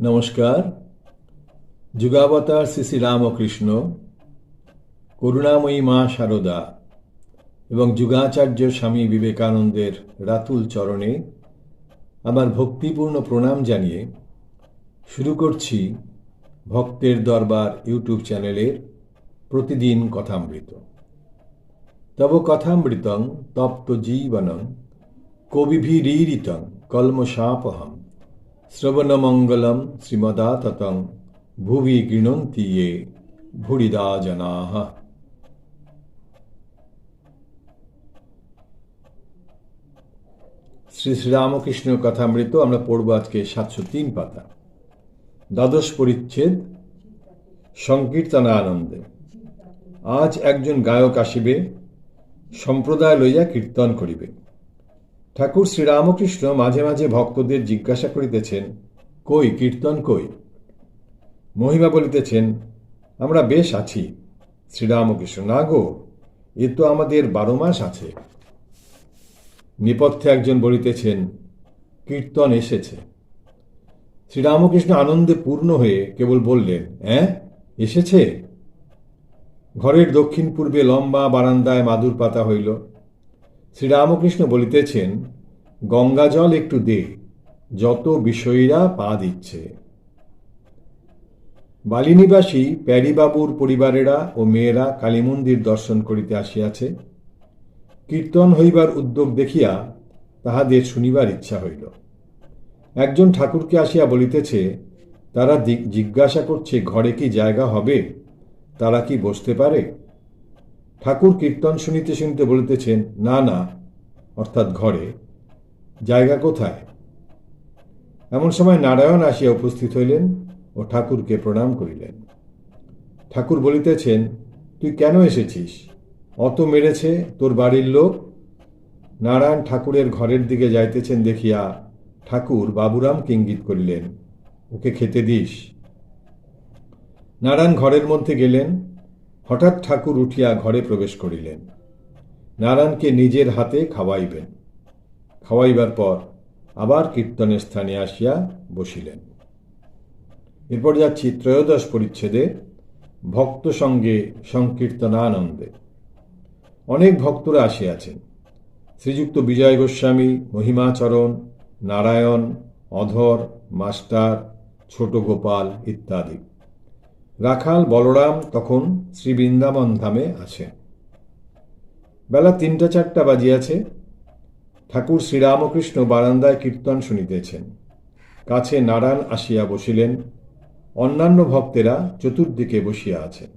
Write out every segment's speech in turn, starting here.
নমস্কার। যুগাবতার শ্রী শ্রী রামকৃষ্ণ, করুণাময়ী মা শারদা এবং যুগাচার্য স্বামী বিবেকানন্দের রাতুল চরণে আমার ভক্তিপূর্ণ প্রণাম জানিয়ে শুরু করছি ভক্তের দরবার ইউটিউব চ্যানেলের প্রতিদিন কথামৃত। তব কথামৃতং তপ্ত জীবনং কবিভিরীরিতং কলমশাপহম শ্রবণমঙ্গলম শ্রীমদাততং ভুবি গৃণন্তি ये ভুরিদা জনাঃ। শ্রী শ্রীরামকৃষ্ণ কথামৃত আমরা পড়ব আজকে 703 পাতা, দ্বাদশ পরিচ্ছেদ, সংকীর্তনানন্দে। আজ একজন গায়ক আসিবে, সম্প্রদায় লইয়া কীর্তন করিবে। ঠাকুর শ্রীরামকৃষ্ণ মাঝে মাঝে ভক্তদের জিজ্ঞাসা করিতেছেন, কই কীর্তন কই? মহিমা বলিতেছেন, আমরা বেশ আছি। শ্রীরামকৃষ্ণ, না গো, এ তো আমাদের 12 মাস আছে। নেপথ্যে একজন বলিতেছেন, কীর্তন এসেছে। শ্রীরামকৃষ্ণ আনন্দে পূর্ণ হয়ে কেবল বললেন, এসেছে? ঘরের দক্ষিণ পূর্বে লম্বা বারান্দায় মাদুর পাতা হইল। শ্রীরামকৃষ্ণ বলিতেছেন, গঙ্গা জল একটু দে, যত বিষয়ীরা পা দিচ্ছে। বালিনিবাসী প্যারীবাবুর পরিবারেরা ও মেয়েরা কালীমন্দির দর্শন করিতে আসিয়াছে। কীর্তন হইবার উদ্যোগ দেখিয়া তাহাদের শুনিবার ইচ্ছা হইল। একজন ঠাকুরকে আসিয়া বলিতেছে, তারা জিজ্ঞাসা করছে ঘরে কি জায়গা হবে, তারা কি বসতে পারে? ঠাকুর কীর্তন শুনিতে শুনিতে বলিতেছেন, না না, অর্থাৎ ঘরে জায়গা কোথায়? এমন সময় নারায়ণ আসিয়া উপস্থিত হইলেন ও ঠাকুরকে প্রণাম করিলেন। ঠাকুর বলিতেছেন, তুই কেন এসেছিস? অত মেরেছে তোর বাড়ির লোক? নারায়ণ ঠাকুরের ঘরের দিকে যাইতেছেন দেখিয়া ঠাকুর বাবুরামকে ইঙ্গিত করিলেন, ওকে খেতে দিস। নারায়ণ ঘরের মধ্যে গেলেন। হঠাৎ ঠাকুর উঠিয়া ঘরে প্রবেশ করিলেন। নারায়ণকে নিজের হাতে খাওয়াইবেন। খাওয়াইবার পর আবার কীর্তনের স্থানে আসিয়া বসিলেন। এরপর যাচ্ছি ত্রয়োদশ পরিচ্ছেদে, ভক্ত সঙ্গে সংকীর্তনানন্দে। অনেক ভক্তরা আসিয়াছেন। শ্রীযুক্ত বিজয় গোস্বামী, মহিমাচরণ, নারায়ণ, অধর, মাস্টার, ছোট গোপাল ইত্যাদি। রাখাল বলরাম তখন শ্রী বৃন্দাবন ধামে আছেন। বেলা 3টা-4টা বাজিয়াছে। ঠাকুর শ্রীরামকৃষ্ণ বারান্দায় কীর্তন শুনিতেছেন। কাছে নারায়ণ আসিয়া বসিলেন। অন্যান্য ভক্তেরা চতুর্দিকে বসিয়া আছেন।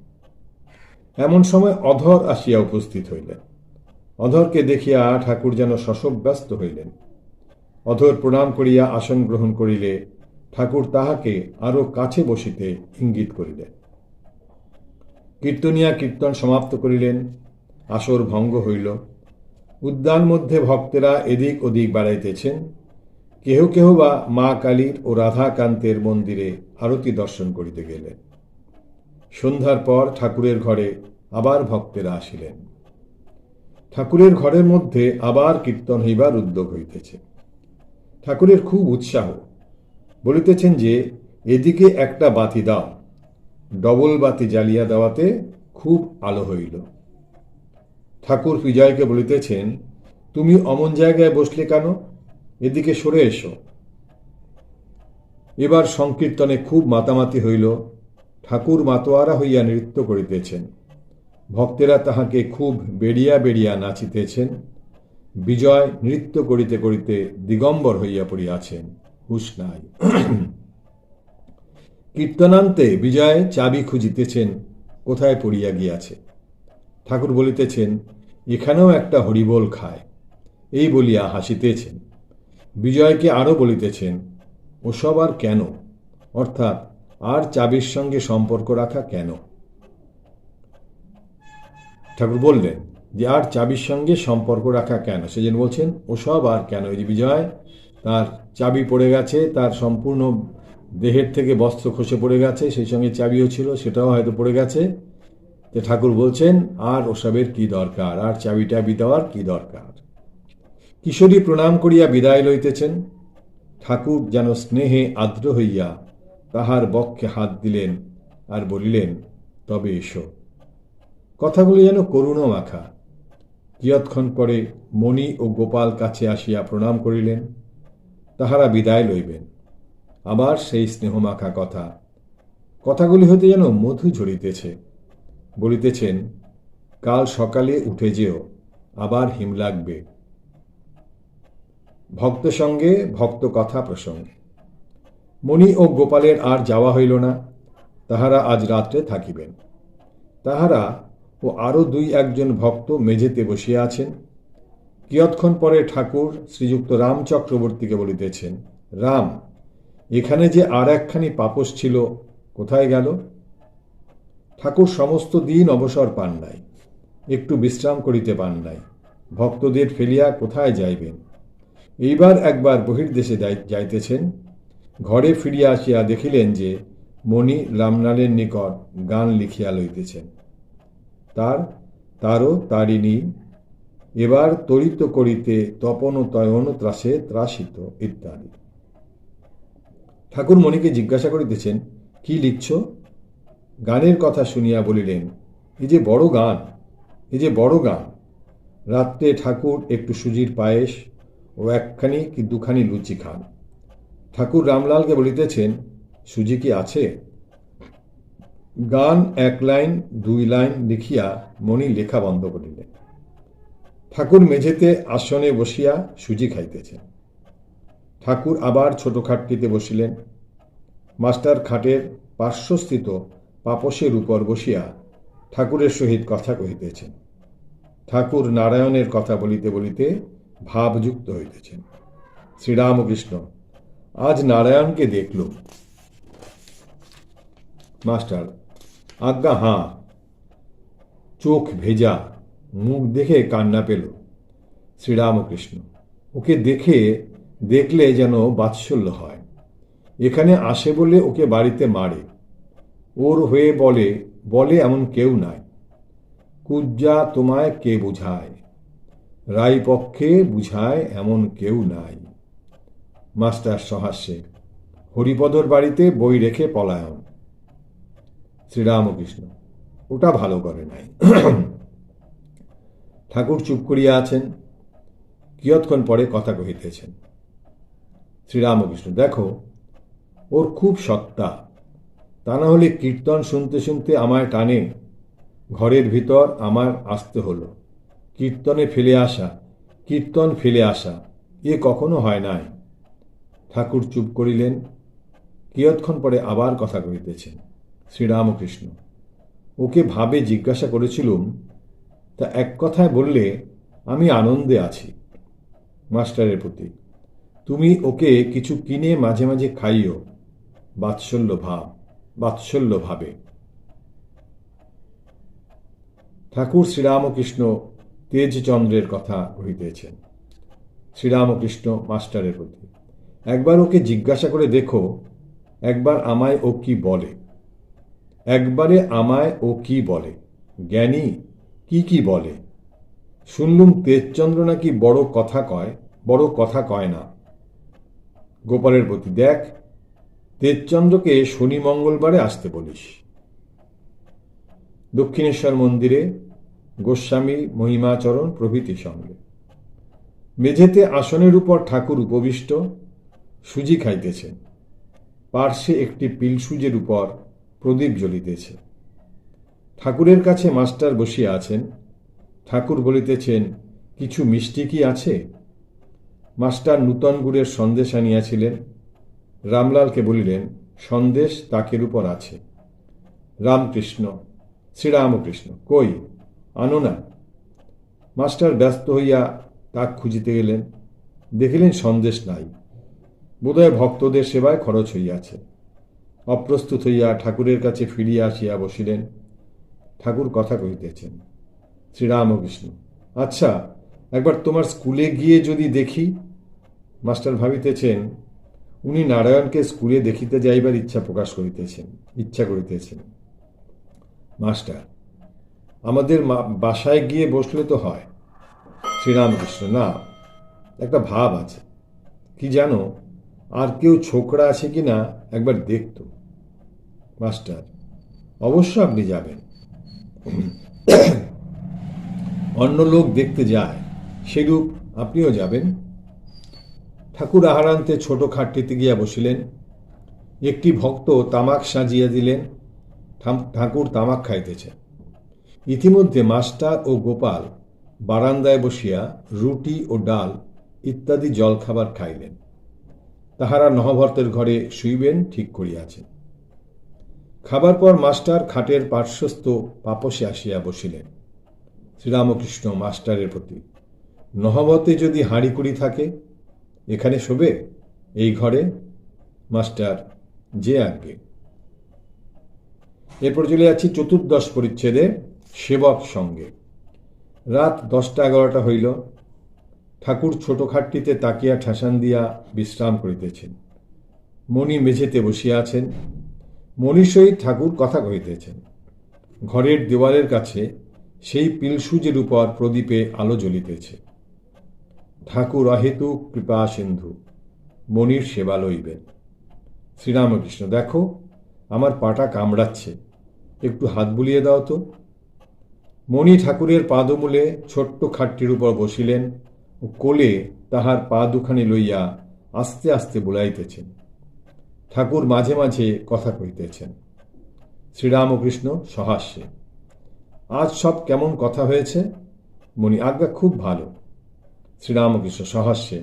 এমন সময় অধর আসিয়া উপস্থিত হইলেন। অধরকে দেখিয়া ঠাকুর যেন শশব্যস্ত হইলেন। অধর প্রণাম করিয়া আসন গ্রহণ করিলে ঠাকুর তাহাকে আরো কাছে বসিতে ইঙ্গিত করিলেন। কীর্তনিয়া কীর্তন সমাপ্ত করিলেন। আসর ভঙ্গ হইল। উদ্যান মধ্যে ভক্তেরা এদিক ওদিক বেড়াইতেছেন। কেহ কেহ বা মা কালীর ও রাধাকান্তের মন্দিরে আরতি দর্শন করিতে গেলেন। সন্ধ্যার পর ঠাকুরের ঘরে আবার ভক্তেরা আসিলেন। ঠাকুরের ঘরের মধ্যে আবার কীর্তন হইবার উদ্যোগ হইতেছে। ঠাকুরের খুব উৎসাহ। বলিতেছেন যে, এদিকে একটা বাতি দাও। ডবল বাতি জ্বালিয়া দেওয়াতে খুব আলো হইল। ঠাকুর বিজয়কে বলিতেছেন, তুমি অমন জায়গায় বসলে কেন? এদিকে সরে এসো। এবার সংকীর্তনে খুব মাতামাতি হইল। ঠাকুর মাতোয়ারা হইয়া নৃত্য করিতেছেন। ভক্তেরা তাহাকে খুব বেড়িয়া বেড়িয়া নাচিতেছেন। বিজয় নৃত্য করিতে করিতে দিগম্বর হইয়া পড়িয়াছেন, হুঁশ নাই। কীর্তনান্তে বিজয় চাবি খুঁজিতেছেন, কোথায় পড়িয়া গিয়াছে। ঠাকুর বলিতেছেন, এখানেও একটা হরিবোল খায়, এই বলিয়া হাসিতেছেন। বিজয়কে আরও বলিতেছেন, ওসব আর কেন, অর্থাৎ আর চাবির সঙ্গে সম্পর্ক রাখা কেন? ঠাকুর বললেন যে, আর চাবির সঙ্গে সম্পর্ক রাখা কেন? সেজন্য বলছেন, ওসব আর কেন? এই যে বিজয়, তার চাবি পড়ে গেছে, তার সম্পূর্ণ দেহের থেকে বস্ত্র খসে পড়ে গেছে, সেই সঙ্গে চাবিও ছিল, সেটাও হয়তো পড়ে গেছে। তো ঠাকুর বলছেন, আর ওসবের কি দরকার, আর চাবি টাবি দেওয়ার কি দরকার? কিশোরী প্রণাম করিয়া বিদায় লইতেছেন। ঠাকুর যেন স্নেহে আর্দ্র হইয়া তাহার বক্ষে হাত দিলেন আর বলিলেন, তবে এসো। কথাগুলি যেন করুণা মাখা। কিয়ৎক্ষণ পরে মণি ও গোপাল কাছে আসিয়া প্রণাম করিলেন। তাহারা বিদায় লইবেন। আবার সেই স্নেহমাখা কথা। কথাগুলি হইতে যেন মধু ঝরিতেছে। বলিতেছেন, কাল সকালে উঠে যেও, আবার হিম লাগবে। ভক্ত সঙ্গে ভক্ত কথা প্রসঙ্গে। মণি ও গোপালের আর যাওয়া হইল না। তাহারা আজ রাত্রে থাকিবেন। তাহারা ও আরও 2-1 ভক্ত মেঝেতে বসিয়া আছেন। কিয়ৎক্ষণ পরে ঠাকুর শ্রীযুক্ত রাম চক্রবর্তীকে বলিতেছেন, রাম, এখানে যে আর একখানি পাপোশ ছিল, কোথায় গেল? ঠাকুর সমস্ত দিন অবসর পান নাই, একটু বিশ্রাম করিতে পান নাই। ভক্তদের ফেলিয়া কোথায় যাইবেন? এইবার একবার বহির্দেশে যাইতেছেন। ঘরে ফিরিয়া আসিয়া দেখিলেন যে মণি রামলালের নিকট গান লিখিয়া লইতেছেন। তারও তারিণী এবার তরিত করিতে তপন তয়ন ত্রাসে ত্রাসিত ইত্যাদি। ঠাকুর মণিকে জিজ্ঞাসা করিতেছেন, কি লিখছ? গানের কথা শুনিয়া বলিলেন, এ যে বড় গান, এ যে বড় গান। রাত্রে ঠাকুর একটু সুজির পায়েস ও 1খানি কি 2খানি লুচি খান। ঠাকুর রামলালকে বলিতেছেন, সুজি কি আছে? গান 1 লাইন 2 লাইন লিখিয়া মণি লেখা বন্ধ করিলেন। ঠাকুর মেঝেতে আসনে বসিয়া সুজি খাইতেছেন। ঠাকুর আবার ছোট খাটটিতে বসিলেন। মাস্টার খাটের পার্শ্বস্থিত পাপোশের উপর বসিয়া ঠাকুরের সহিত কথা কহিতেছেন। ঠাকুর নারায়ণের কথা বলিতে বলিতে ভাবযুক্ত হইতেছেন। শ্রীরামকৃষ্ণ, আজ নারায়ণকে দেখল। মাস্টার, আজ্ঞা হাঁ। চোখ ভেজা, মুখ দেখে কান্না পেল। শ্রীরামকৃষ্ণ, ওকে দেখলে যেন বাৎসল্য হয়। এখানে আসে বলে ওকে বাড়িতে মারে। ওর হয়ে বলে এমন কেউ নাই। কুজ্জা তোমায় কে বুঝায়? রায়পক্ষে বুঝায় এমন কেউ নাই। মাস্টার সহাস্যে, হরিপদর বাড়িতে বই রেখে পলায়ন। শ্রীরামকৃষ্ণ, ওটা ভালো করে নাই। ঠাকুর চুপ করিয়া আছেন। কিয়ৎক্ষণ পরে কথা কহিতেছেন। শ্রীরামকৃষ্ণ, দেখো, ওর খুব সত্তা। তা না হলে কীর্তন শুনতে শুনতে আমায় টানে। ঘরের ভিতর আমার আসতে হলো। কীর্তন ফেলে আসা এ কখনো হয় নাই। ঠাকুর চুপ করিলেন। কিয়ৎক্ষণ পরে আবার কথা কহিতেছেন। শ্রীরামকৃষ্ণ, ওকে ভাবে জিজ্ঞাসা করেছিলুম, তা এক কথায় বললে আমি আনন্দে আছি। মাস্টারের প্রতি, তুমি ওকে কিছু কিনে মাঝে মাঝে খাইও, বাৎসল্য ভাবে। ঠাকুর শ্রীরামকৃষ্ণ তেজচন্দ্রের কথা কহিতেছেন। শ্রীরামকৃষ্ণ মাস্টারের প্রতি, একবার ওকে জিজ্ঞাসা করে দেখো, একবারে আমায় ও কি বলে। জ্ঞানী কি বলে? শুনলুম তেজচন্দ্র নাকি বড় কথা কয় না। গোপালের প্রতি, দেখ, তেজচন্দ্রকে শনি মঙ্গলবারে আসতে বলিস। দক্ষিণেশ্বর মন্দিরে গোস্বামী মহিমাচরণ প্রভৃতি সঙ্গে। মেঝেতে আসনের উপর ঠাকুর উপবিষ্ট, সুজি খাইতেছেন। পার্শ্বে একটি পিলসুজের উপর প্রদীপ জ্বলিতেছে। ঠাকুরের কাছে মাস্টার বসিয়া আছেন। ঠাকুর বলিতেছেন, কিছু মিষ্টি কি আছে? মাস্টার নূতন গুড়ের সন্দেশ আনিয়াছিলেন। রামলালকে বলিলেন, সন্দেশ তাকের উপর আছে। শ্রীরামকৃষ্ণ, কই, আনো না। মাস্টার ব্যস্ত হইয়া তাক খুঁজিতে গেলেন। দেখিলেন সন্দেশ নাই। বোধহয় ভক্তদের সেবায় খরচ হইয়াছে। অপ্রস্তুত হইয়া ঠাকুরের কাছে ফিরিয়া আসিয়া বসিলেন। ঠাকুর কথা কহিতেছেন। শ্রীরামকৃষ্ণ, আচ্ছা, একবার তোমার স্কুলে গিয়ে যদি দেখি। মাস্টার ভাবিতেছেন, উনি নারায়ণকে স্কুলে দেখিতে যাইবার ইচ্ছা করিতেছেন। মাস্টার, আমাদের বাসায় গিয়ে বসলে তো হয়। শ্রীরামকৃষ্ণ, না, একটা ভাব আছে। কি জানো, আর কেউ ছোকরা আছে কিনা একবার দেখতো। মাস্টার: অবশ্য আপনি যাবেন। অন্য লোক দেখতে যায়, সেরূপ আপনিও যাবেন। ঠাকুর আহারান্তে ছোট খাটটিতে গিয়া বসিলেন। একটি ভক্ত তামাক সাজিয়া দিলেন। ঠাকুর তামাক খাইতেছেন। ইতিমধ্যে মাস্টার ও গোপাল বারান্দায় বসিয়া রুটি ও ডাল ইত্যাদি জলখাবার খাইলেন। তাহারা নহবতের ঘরে শুইবেন ঠিক করিয়াছেন। খাবার পর মাস্টার খাটের পার্শ্বস্থ পাপসে আসিয়া বসিলেন। শ্রীরামকৃষ্ণ মাস্টারের প্রতি: নহবতে যদি হাঁড়িকুড়ি থাকে, এখানে শোবে, এই ঘরে? মাস্টার: যে আজ্ঞে। এরপর চলে যাচ্ছি চতুর্দশ পরিচ্ছেদে, সেবক সঙ্গে। রাত 10টা-11টা হইল। ঠাকুর ছোট খাটটিতে তাকিয়া ঠাসান দিয়া বিশ্রাম করিতেছেন। মণি মেঝেতে বসিয়া আছেন। মণির সহিত ঠাকুর কথা কহিতেছেন। ঘরের দেওয়ালের কাছে সেই পিলসুজের উপর প্রদীপে আলো জ্বলিতেছে। ঠাকুর অহেতুক কৃপা সিন্ধু, মণির সেবা লইবেন। শ্রীরামকৃষ্ণ: দেখো, আমার পাটা কামড়াচ্ছে, একটু হাত বুলিয়ে দাও তো। মণি ঠাকুরের পাদমূলে ছোট্ট খাটটির উপর বসিলেন ও কোলে তাহার পা দুখানি লইয়া আস্তে আস্তে বুলাইতেছেন। ঠাকুর মাঝে মাঝে কথা কহিতেছেন। শ্রীরামকৃষ্ণ সহাস্যে: আজ সব কেমন কথা হয়েছে? মণি: আজ্ঞা, খুব ভালো। শ্রীরামকৃষ্ণ সহাস্যে: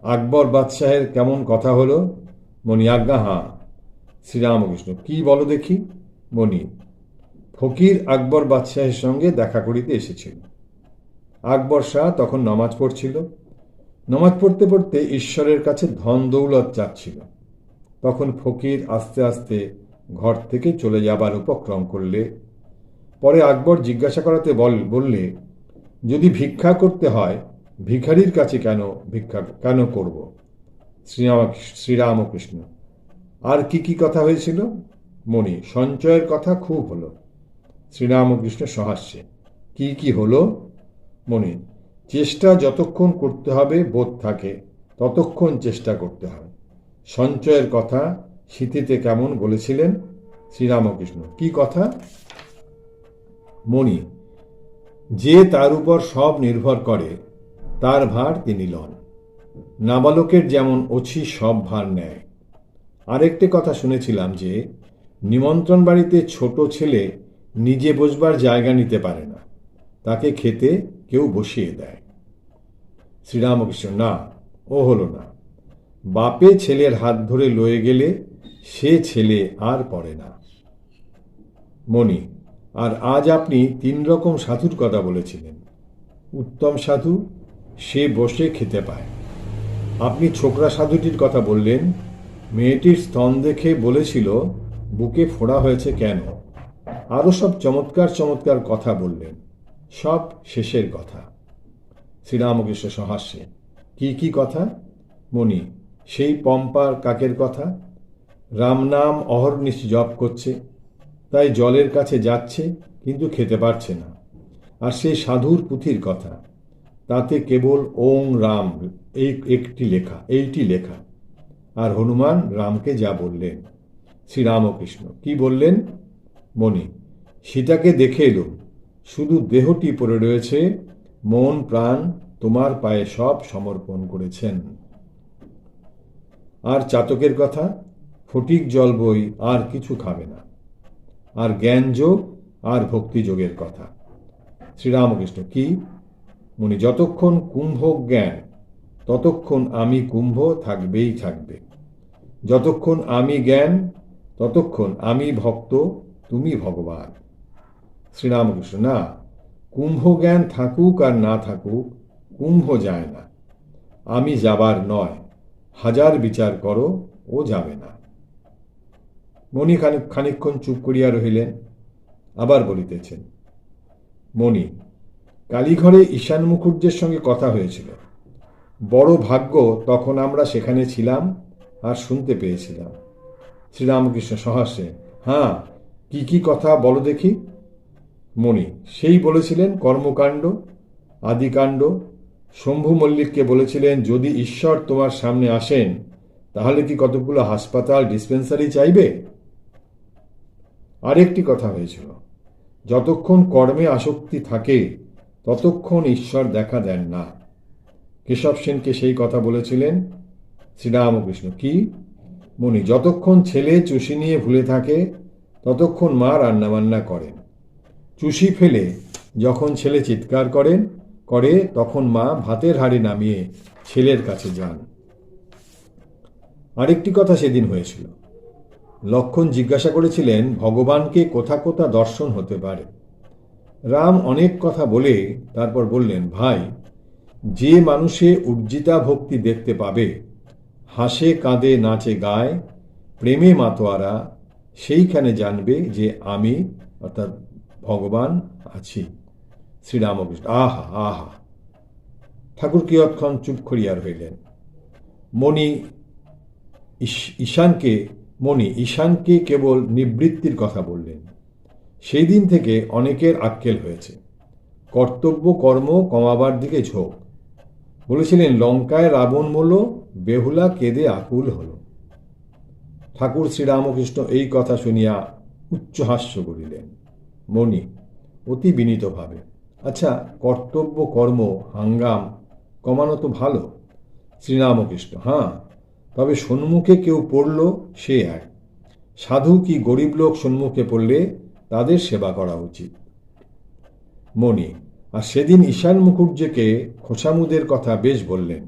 আকবর বাদশাহের কেমন কথা হলো? মণি: আজ্ঞা, হাঁ। শ্রীরামকৃষ্ণ: কি বলো দেখি। মণি: ফকির আকবর বাদশাহের সঙ্গে দেখা করিতে এসেছিল। আকবর শাহ তখন নমাজ পড়ছিল। নমাজ পড়তে পড়তে ঈশ্বরের কাছে ধন দৌলত চাচ্ছিল। তখন ফকির আস্তে আস্তে ঘর থেকে চলে যাবার উপক্রম করলে। পরে আকবর জিজ্ঞাসা করাতে বললে, যদি ভিক্ষা করতে হয়, ভিখারির কাছে কেন করব? শ্রীরামকৃষ্ণ: আর কি কি কথা হয়েছিল? মণি: সঞ্চয়ের কথা খুব হলো। শ্রীরামকৃষ্ণ সহাস্যে: কি কি হলো? মণি: চেষ্টা যতক্ষণ করতে হবে বোধ থাকে, ততক্ষণ চেষ্টা করতে হয়। সঞ্চয়ের কথা স্মৃতিতে কেমন বলেছিলেন? শ্রীরামকৃষ্ণ: কি কথা? মণি: যে তার উপর সব নির্ভর করে, তার ভার তিনি লন। নাবালকের যেমন অছি সব ভার নেয়। আরেকটি কথা শুনেছিলাম যে নিমন্ত্রণ বাড়িতে ছোট ছেলে নিজে বসবার জায়গা নিতে পারে না, তাকে খেতে কেউ বসিয়ে দেয়। শ্রীরামকৃষ্ণ: না, ও হলো না। বাপে ছেলের হাত ধরে লয়ে গেলে সে ছেলে আর পড়ে না। মণি: আর আজ আপনি 3 রকম সাধুর কথা বলেছিলেন। উত্তম সাধু, সে বসে খেতে পায়। আপনি ছোকরা সাধুটির কথা বললেন। মেয়েটির স্তন দেখে বলেছিল বুকে ফোড়া হয়েছে কেন। আরও সব চমৎকার চমৎকার কথা বললেন, সব শেষের কথা। শ্রীরামকৃষ্ণ সহাস্যে: কি কি কথা? মণি: সেই পম্পার কাকের কথা। রাম নাম অহর্নিশ জপ করছে, তাই জলের কাছে যাচ্ছে, কিন্তু খেতে পারছে না। আর সেই সাধুর পুঁথির কথা, তাতে কেবল ওং রাম এইটি লেখা। আর হনুমান রামকে যা বললেন। শ্রীরামকৃষ্ণ: কি বললেন? মণি: সীতাকে দেখে এলুম, শুধু দেহটি পড়ে রয়েছে, মন প্রাণ তোমার পায়ে সব সমর্পণ করেছেন। আর চাতকের কথা, ফটিক জল বই আর কিছু খাবে না। আর জ্ঞানযোগ আর ভক্তিযোগের কথা। শ্রীরামকৃষ্ণ: কি? মণি: যতক্ষণ কুম্ভ জ্ঞান, ততক্ষণ আমি কুম্ভ থাকবেই থাকবে। যতক্ষণ আমি জ্ঞান, ততক্ষণ আমি ভক্ত, তুমি ভগবান। শ্রীরামকৃষ্ণ: না, কুম্ভ জ্ঞান থাকুক আর না থাকুক, কুম্ভ যায় না। আমি যাবার নয়, হাজার বিচার করো, ও যাবে না। মণি খানিকক্ষণ চুপ করিয়া রহিলেন। আবার বলিতেছেন। মণি: কালীঘরে ঈশান মুখুজ্জের সঙ্গে কথা হয়েছিল। বড় ভাগ্য তখন আমরা সেখানে ছিলাম আর শুনতে পেয়েছিলাম। শ্রীরামকৃষ্ণ সহাস্যে: হ্যাঁ, কি কি কথা বলো দেখি। মণি: সেই বলেছিলেন কর্মকাণ্ড, আদিকাণ্ড। শম্ভু মল্লিককে বলেছিলেন, যদি ঈশ্বর তোমার সামনে আসেন, তাহলে কি কতগুলো হাসপাতাল, ডিসপেন্সারি চাইবে? আরেকটি কথা হয়েছিল, যতক্ষণ কর্মে আসক্তি থাকে ততক্ষণ ঈশ্বর দেখা দেন না। কেশব সেনকে সেই কথা বলেছিলেন শ্রীরামকৃষ্ণ। কি? মণি, যতক্ষণ ছেলে চুষি নিয়ে ভুলে থাকে ততক্ষণ মা রান্নাবান্না করেন। চুষি ফেলে যখন ছেলে চিৎকার করে তখন মা ভাতের হাঁড়ি নামিয়ে ছেলের কাছে যান। আরেকটি কথা সেদিন হয়েছিল। লক্ষণ জিজ্ঞাসা করেছিলেন ভগবানকে কোথা কোথা দর্শন হতে পারে। রাম অনেক কথা বলে তারপর বললেন, ভাই, যে মানুষে উর্জিতা ভক্তি দেখতে পাবে, হাসে কাঁদে নাচে গায়, প্রেমে মাতোয়ারা, সেইখানে জানবে যে আমি অর্থাৎ ভগবান আছি। শ্রীরামকৃষ্ণ। আহা আহা! ঠাকুর কিয়ৎক্ষণ চুপ করিয়া রইলেন। মণি ঈশানকে কেবল নিবৃত্তির কথা বললেন। সেই দিন থেকে অনেকের আক্কেল হয়েছে, কর্তব্য কর্ম কমাবার দিকে ঝোঁক। বলেছিলেন, লঙ্কায় রাবণ মূল, বেহুলা কেঁদে আকুল হল। ঠাকুর শ্রীরামকৃষ্ণ এই কথা শুনিয়া উচ্চহাস্য করিলেন। মণি অতি বিনীতভাবে, আচ্ছা, কর্তব্য কর্ম হাঙ্গাম কমানো তো ভালো। শ্রীরামকৃষ্ণ। হ্যাঁ, তবে সম্মুখে কেউ পড়ল সে এক। সাধু কি গরিব লোক সম্মুখে পড়লে তাদের সেবা করা উচিত। মণি, আর সেদিন ঈশান মুখুজ্জেকে খোসামুদের কথা বেশ বললেন,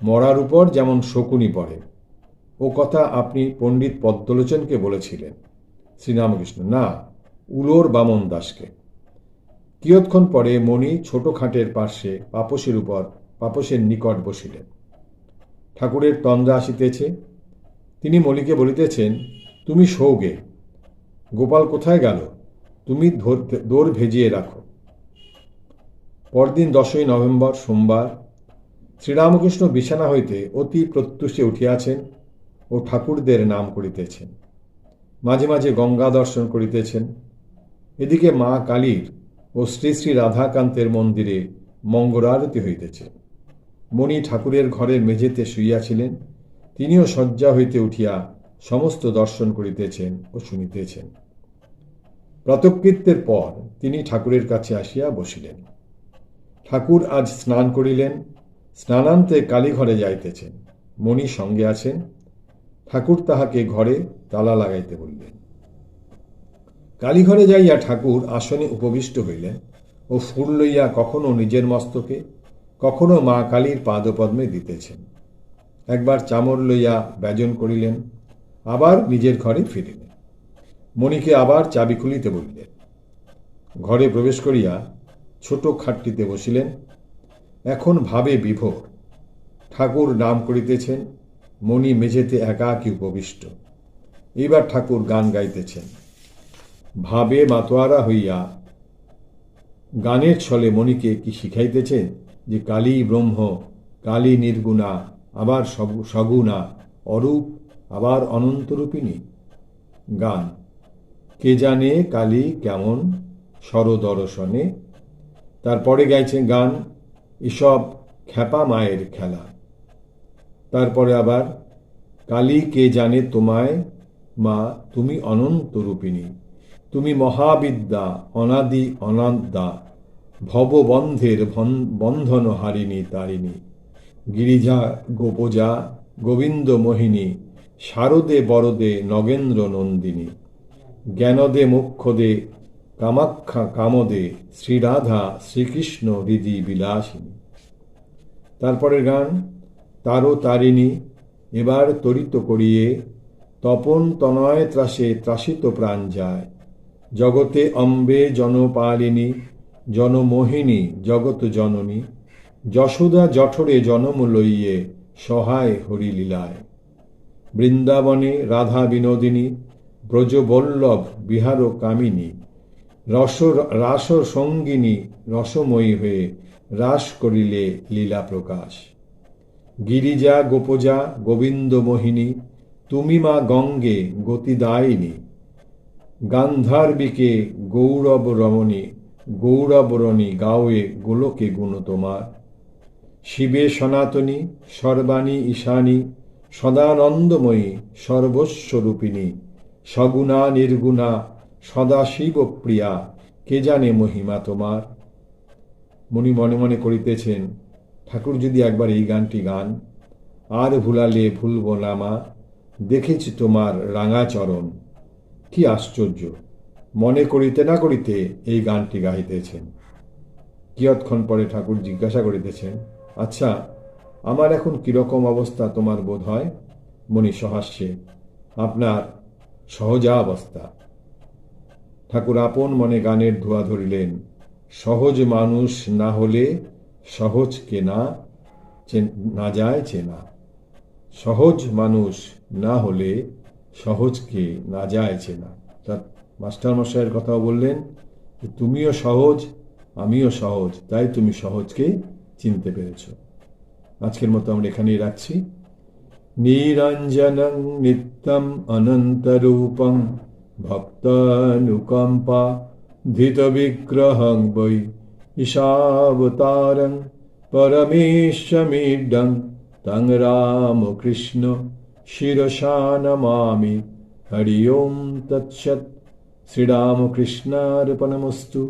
মরার উপর যেমন শকুনি পড়ে। ও কথা আপনি পণ্ডিত পদ্মলোচনকে বলেছিলেন। শ্রীরামকৃষ্ণ। না, উলোর বামন দাসকে। কিয়ৎক্ষণ পরে মণি ছোট খাটের পার্শ্বে পাপসের নিকট বসিলেন। ঠাকুরের তন্দ্রা আসিতেছে। তিনি মণিকে বলিতেছেন, তুমি শোগে, গোপাল কোথায় গেল, তুমি দোর ভেজিয়ে রাখো। পরদিন 10ই নভেম্বর সোমবার। শ্রীরামকৃষ্ণ বিছানা হইতে অতি প্রত্যুষে উঠিয়াছেন ও ঠাকুরদের নাম করিতেছেন। মাঝে মাঝে গঙ্গা দর্শন করিতেছেন। এদিকে মা কালীর ও শ্রী শ্রী রাধাকান্তের মন্দিরে মঙ্গলারতি হইতেছে। মণি ঠাকুরের ঘরের মেঝেতে শুইয়াছিলেন। তিনিও শয্যা হইতে উঠিয়া সমস্ত দর্শন করিতেছেন ও শুনিতেছেন। প্রাতঃকৃত্যের পর তিনি ঠাকুরের কাছে আসিয়া বসিলেন। ঠাকুর আজ স্নান করিলেন। স্নানান্তে কালীঘরে যাইতেছেন। মণি সঙ্গে আছেন। ঠাকুর তাহাকে ঘরে তালা লাগাইতে বললেন। কালীঘরে যাইয়া ঠাকুর আসনে উপবিষ্ট হইলেন ও ফুল লইয়া কখনো নিজের মস্তকে, কখনো মা কালীর পাদপদ্মে দিতেছেন। একবার চামর লইয়া ব্যজন করিলেন, আবার নিজের ঘরে ফিরিলেন। মণিকে আবার চাবি খুলিতে বলিলেন। ঘরে প্রবেশ করিয়া ছোট খাটটিতে বসিলেন। এখন ভাবে বিভোর। ঠাকুর নাম করিতেছেন, মণি মেঝেতে একাকী উপবিষ্ট। এইবার ঠাকুর গান গাইতেছেন। ভাবে মাতোয়ারা হইয়া গানের ছলে মণিকে কি শিখাইতেছেন যে কালী ব্রহ্ম, কালী নির্গুণা, আবার সগুণা, অরূপ, আবার অনন্তরূপিণী। গান। কে জানে কালী কেমন সরদর্শনে। তারপরে গাইছেন গান, এসব খ্যাপা মায়ের খেলা। তারপরে আবার কালী কে জানে তোমায় মা, তুমি অনন্তরূপিণী, তুমি মহাবিদ্যা, অনাদি অনাদ্যা, ভববন্ধের বন্ধন হারিণী তারিণী, গিরিজা গোপজা, গোবিন্দ মোহিনী, শারদে বরদে নগেন্দ্র নন্দিনী, জ্ঞানদে মোক্ষদে কামাখ্যা কামদে, শ্রীরাধা শ্রীকৃষ্ণ হৃদি বিলাসিনী। তারপরের গান, তারো তারিণী, এবার তরিত করিয়ে, তপন তনয় ত্রাসে ত্রাসিত প্রাণ যায়, জগতে অম্বে জনপালিনী, জনমোহিনী জগৎ জননী, যশোদা জঠরে জনম লইয়ে, সহায় হরিলীলায়। বৃন্দাবনে রাধা বিনোদিনী, ব্রজবল্লভ বিহার কামিনী, রাস সঙ্গিনী রসময়ী হয়ে রাস করিলে লীলা প্রকাশ। গিরিজা গোপজা গোবিন্দ মোহিনী, তুমি মা গঙ্গে গতিদায়িনী, গান্ধার্বিকে গৌরব রমণী, গৌরবরণী গাওয়ে গোলকে গুণ তোমার। শিবে সনাতনী, সর্বাণী ঈশানী, সদানন্দময়ী সর্বস্বরূপিণী, সগুণা নির্গুণা সদাশিব প্রিয়া, কে জানে মহিমা তোমার। মুনি মনে মনে করিতেছেন, ঠাকুর যদি একবার এই গানটি গান, আর ভুলালে ভুলব না মা, দেখেছি তোমার রাঙা চরণ। কি আশ্চর্য, মনে করিতে না করিতে এই গানটি গাইতেছেন। কিয়ৎক্ষণ পরে ঠাকুর জিজ্ঞাসা করিতেছেন, আচ্ছা, আমার এখন কিরকম অবস্থা তোমার বোধ হয়? মুনি সহাস্যে, আপনার সহজাবস্থা। ঠাকুর আপন মনে গানের ধোয়া ধরিলেন, সহজ মানুষ না হলে সহজকে না যায় চেনা। সহজ মানুষ না হলে সহজকে না যায় চেনা। তার মাস্টারমশাইয়ের কথাও বললেন, তুমিও সহজ, আমিও সহজ, তাই তুমি সহজকে চিনতে পেরেছ। আজকের মতো আমরা এখানেই রাখছি। নিরঞ্জনং নিত্যম অনন্তরূপং ভক্তানুকম্পা ধৃত বিগ্রহং বৈ ঈশাবতারং পরমেশ্বমিডং তং রামকৃষ্ণ শিরসা নমামি। হরি ওম তৎসৎ। শ্রীরামকৃষ্ণার্পণমস্তু।